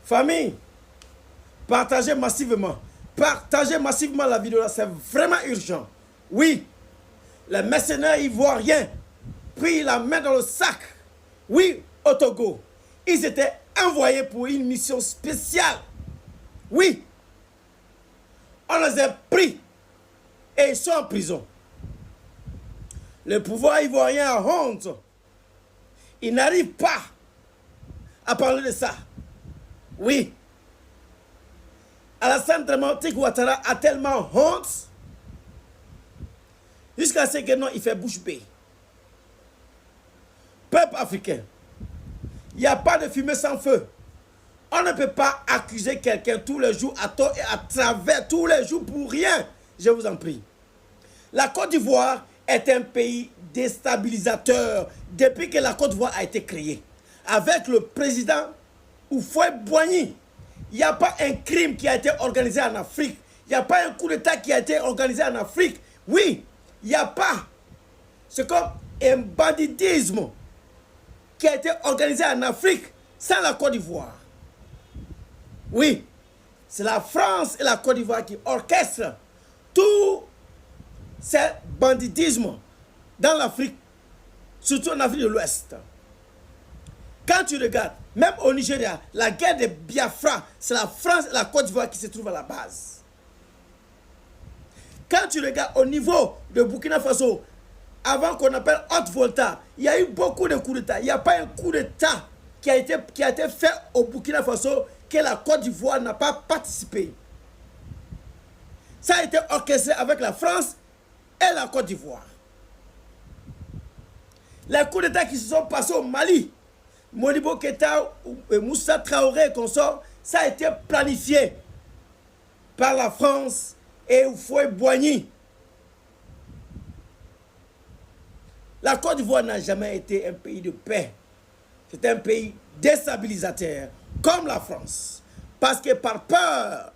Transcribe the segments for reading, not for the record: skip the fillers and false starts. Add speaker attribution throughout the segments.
Speaker 1: Famille, partagez massivement. Partagez massivement la vidéo là, c'est vraiment urgent. Oui, les mercenaires ivoiriens pris la main dans le sac. Oui, au Togo. Ils étaient envoyés pour une mission spéciale. Oui, on les a pris et ils sont en prison. Le pouvoir ivoirien a honte. Il n'arrive pas à parler de ça. Oui. Alassane Ouattara a tellement honte jusqu'à ce que non, il fait bouche bée. Peuple africain, il n'y a pas de fumée sans feu. On ne peut pas accuser quelqu'un tous les jours à tort et à travers tous les jours pour rien. Je vous en prie. La Côte d'Ivoire est un pays déstabilisateur depuis que la Côte d'Ivoire a été créée. Avec le président Houphouët-Boigny, il n'y a pas un crime qui a été organisé en Afrique. Il n'y a pas un coup d'État qui a été organisé en Afrique. Oui, il n'y a pas. C'est comme un banditisme qui a été organisé en Afrique sans la Côte d'Ivoire. Oui, c'est la France et la Côte d'Ivoire qui orchestrent tout ce banditisme dans l'Afrique, surtout en Afrique de l'Ouest. Quand tu regardes, même au Nigeria, la guerre de Biafra, c'est la France et la Côte d'Ivoire qui se trouvent à la base. Quand tu regardes au niveau de Burkina Faso, avant qu'on appelle Haute-Volta, il y a eu beaucoup de coups d'État. Il n'y a pas un coup d'État qui a été fait au Burkina Faso que la Côte d'Ivoire n'a pas participé. Ça a été orchestré avec la France et la Côte d'Ivoire. Les coups d'État qui se sont passés au Mali, Modibo Keïta, Moussa Traoré et consorts, ça a été planifié par la France et Houphouët-Boigny. La Côte d'Ivoire n'a jamais été un pays de paix. C'est un pays déstabilisateur, comme la France. Parce que par peur,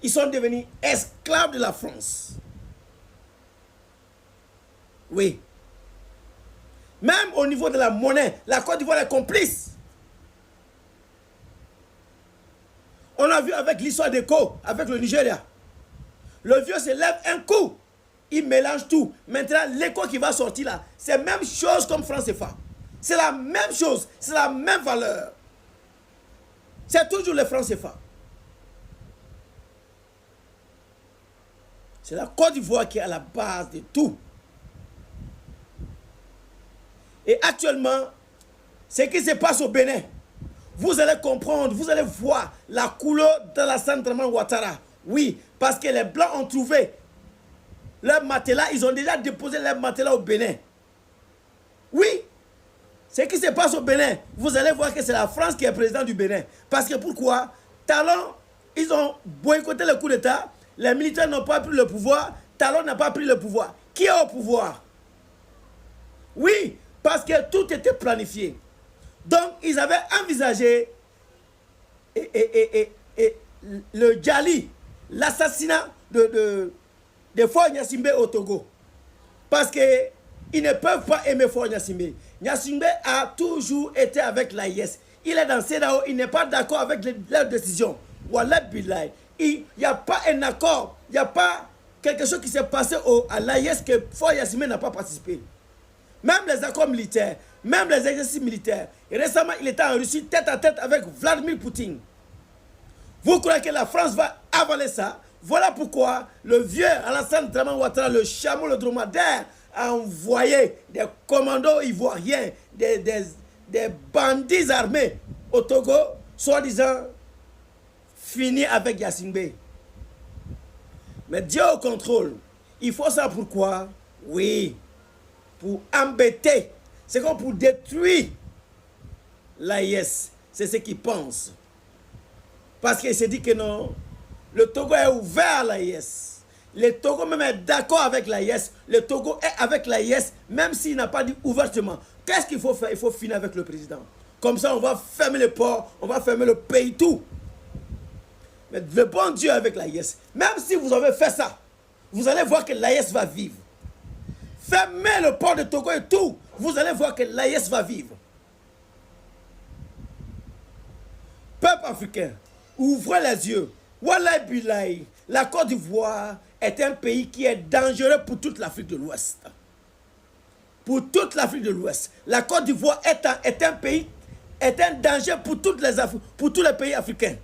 Speaker 1: ils sont devenus esclaves de la France. Oui. Même au niveau de la monnaie, la Côte d'Ivoire est complice. On a vu avec l'histoire d'Eco, avec le Nigeria. Le vieux se lève un coup, il mélange tout. Maintenant, l'Eco qui va sortir là, c'est la même chose comme franc CFA. C'est la même chose, c'est la même valeur. C'est toujours le franc CFA. C'est la Côte d'Ivoire qui est à la base de tout. Et actuellement, ce qui se passe au Bénin, vous allez comprendre, vous allez voir la couleur de l'Alassane Ouattara. Oui, parce que les Blancs ont trouvé leur matelas, ils ont déjà déposé leur matelas au Bénin. Oui, ce qui se passe au Bénin, vous allez voir que c'est la France qui est président du Bénin. Parce que pourquoi? Talon, ils ont boycotté le coup d'État, les militaires n'ont pas pris le pouvoir, Talon n'a pas pris le pouvoir. Qui est au pouvoir? Oui, parce que tout était planifié. Donc, ils avaient envisagé le Djali, l'assassinat de Faure Gnassingbé au Togo. Parce qu'ils ne peuvent pas aimer Faure Gnassingbé. Gnassingbé a toujours été avec l'AIS. Il est dans CEDEAO, il n'est pas d'accord avec leurs décisions. Wallah Billahi. Il n'y a pas un accord, il n'y a pas quelque chose qui s'est passé à l'AIS que Faure Gnassingbé n'a pas participé. Même les accords militaires, même les exercices militaires. Et récemment, il était en Russie tête à tête avec Vladimir Poutine. Vous croyez que la France va avaler ça? Voilà pourquoi le vieux Alassane Ouattara, le chameau, le dromadaire, a envoyé des commandos ivoiriens, des bandits armés au Togo, soi-disant fini avec Gnassingbé. Mais Dieu au contrôle. Il faut ça pourquoi? Oui. Pour embêter, c'est comme pour détruire l'AIS. C'est ce qu'ils pensent. Parce qu'il s'est dit que non, le Togo est ouvert à l'AIS. Le Togo même est d'accord avec l'AIS. Le Togo est avec l'AIS, même s'il n'a pas dit ouvertement. Qu'est-ce qu'il faut faire? Il faut finir avec le président. Comme ça, on va fermer les ports, on va fermer le pays, tout. Mais le bon Dieu est avec l'AIS. Même si vous avez fait ça, vous allez voir que l'AIS va vivre. Fermez le port de Togo et tout. Vous allez voir que l'AIS va vivre. Peuple africain, ouvrez les yeux. Wallahi billahi, la Côte d'Ivoire est un pays qui est dangereux pour toute l'Afrique de l'Ouest. Pour toute l'Afrique de l'Ouest. La Côte d'Ivoire est un pays, est un danger pour tous les pays africains.